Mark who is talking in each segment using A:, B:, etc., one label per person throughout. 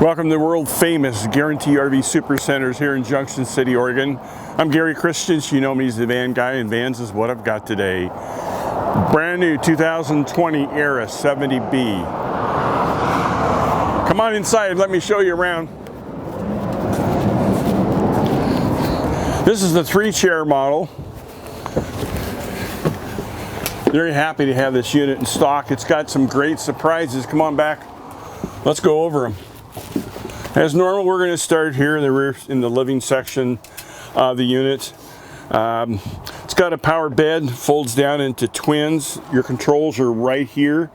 A: Welcome to the world famous Guaranty RV Supercenters here in Junction City, Oregon. I'm Gary Christians. You know me as the van guy, and vans is what I've got today. Brand new 2020 Era 70B. Come on inside, let me show you around. This is the 3-chair model. Very happy to have this unit in stock. It's got some great surprises. Come on back. Let's go over them. As normal, we're going to start here in the rear, in the living section of the unit. It's got a power bed, folds down into twins. Your controls are right here,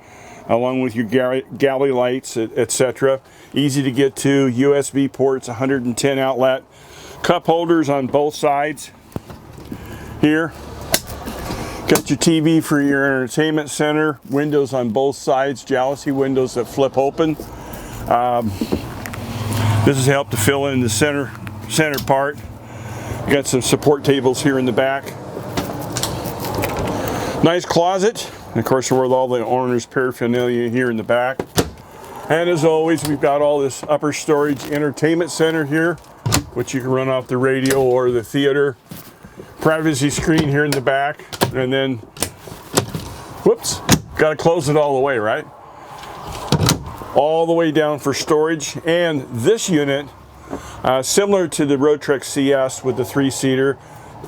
A: along with your galley lights, etc. Easy to get to. USB ports, 110 outlet. Cup holders on both sides here. Got your TV for your entertainment center. Windows on both sides, jalousie windows that flip open. This has helped to fill in the center part. You got some support tables here in the back. Nice closet. And of course, with all the owner's paraphernalia here in the back. And as always, we've got all this upper storage entertainment center here, which you can run off the radio or the theater. Privacy screen here in the back. And then, whoops, got to close it all the way, right? All the way down for storage. And this unit, similar to the Roadtrek CS with the 3-seater,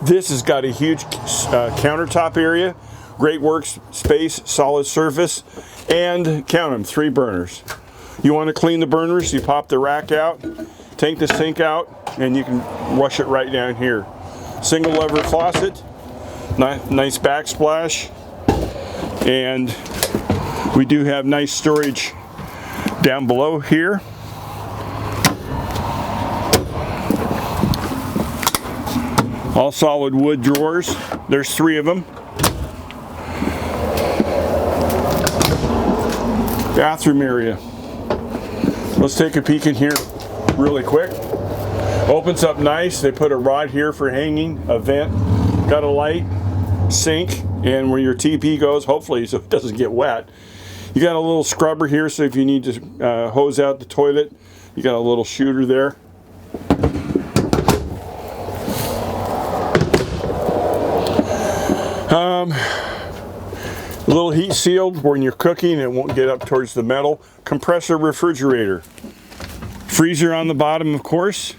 A: this has got a huge countertop area, great workspace, solid surface, and count them, 3 burners. You want to clean the burners, you pop the rack out, take the sink out, and you can rush it right down here. Single lever faucet, nice backsplash, and we do have nice storage down below here. All solid wood drawers. There's 3 of them. Bathroom area. Let's take a peek in here really quick. Opens up nice. They put a rod here for hanging, a vent, got a light, sink, and where your TP goes, hopefully so it doesn't get wet. You got a little scrubber here, so if you need to hose out the toilet, you got a little shooter there. A little heat sealed when you're cooking, it won't get up towards the metal. Compressor refrigerator. Freezer on the bottom, of course.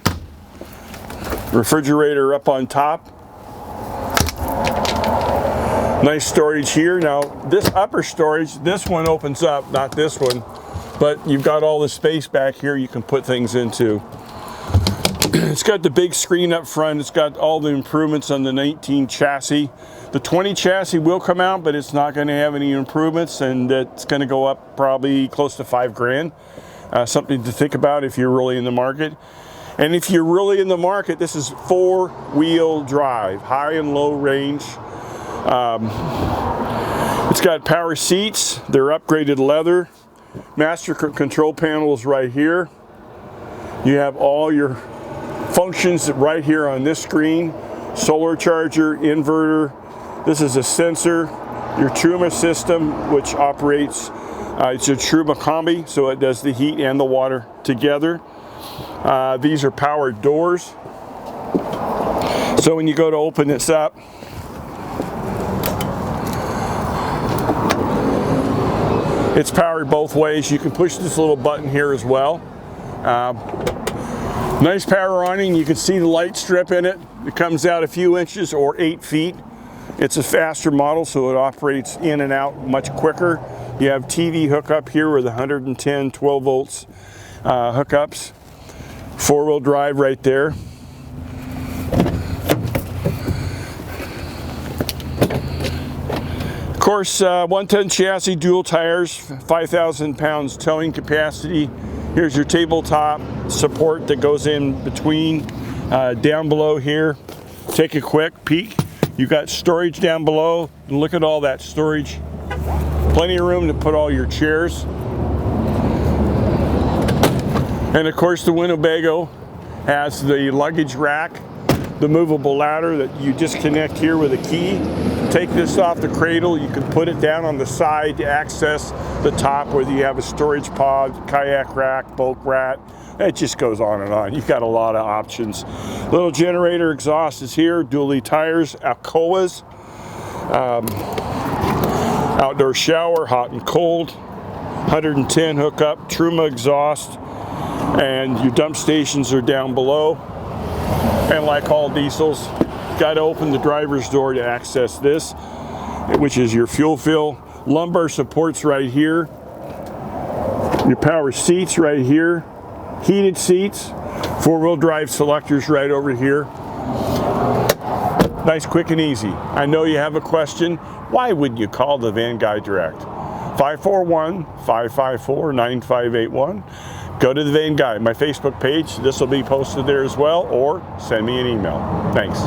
A: Refrigerator up on top. Nice storage here. Now this upper storage, this one opens up, not this one, but you've got all the space back here you can put things into. It's got the big screen up front. It's got all the improvements on the 19 chassis. The 20 chassis will come out, but it's not going to have any improvements, and it's going to go up probably close to $5 grand. Something to think about if you're really in the market. And if you're really in the market, this is 4-wheel drive, high and low range. It's got power seats. They're upgraded leather. Master control panels right here. You have all your functions right here on this screen. Solar charger, inverter. This is a sensor. Your Truma system, which operates, it's a Truma combi, so it does the heat and the water together. These are powered doors. So when you go to open this up, it's powered both ways. You can push this little button here as well. Nice power awning. You can see the light strip in it. It comes out a few inches or 8 feet. It's a faster model, so it operates in and out much quicker. You have TV hookup here with 110 12 volts hookups. 4-wheel drive right there. Of course, 110 chassis, dual tires, 5,000 pounds towing capacity. Here's your tabletop support that goes in between. Down below here, take a quick peek. You've got storage down below. And look at all that storage. Plenty of room to put all your chairs. And of course, the Winnebago has the luggage rack the movable ladder that you disconnect here with a key. Take this off the cradle, you can put it down on the side to access the top, whether you have a storage pod, kayak rack, bulk rack. It just goes on and on. You've got a lot of options. Little generator exhaust is here, dually tires, Alcoas, outdoor shower, hot and cold, 110 hookup, Truma exhaust, and your dump stations are down below. And like all diesels, got to open the driver's door to access this, which is your fuel fill. Lumbar supports right here. Your power seats right here. Heated seats. Four-wheel drive selectors right over here. Nice, quick, and easy. I know you have a question. Why wouldn't you call the Van Guy direct? 541-554-9581. Go to the Van Guy, my Facebook page. This will be posted there as well, or send me an email. Thanks.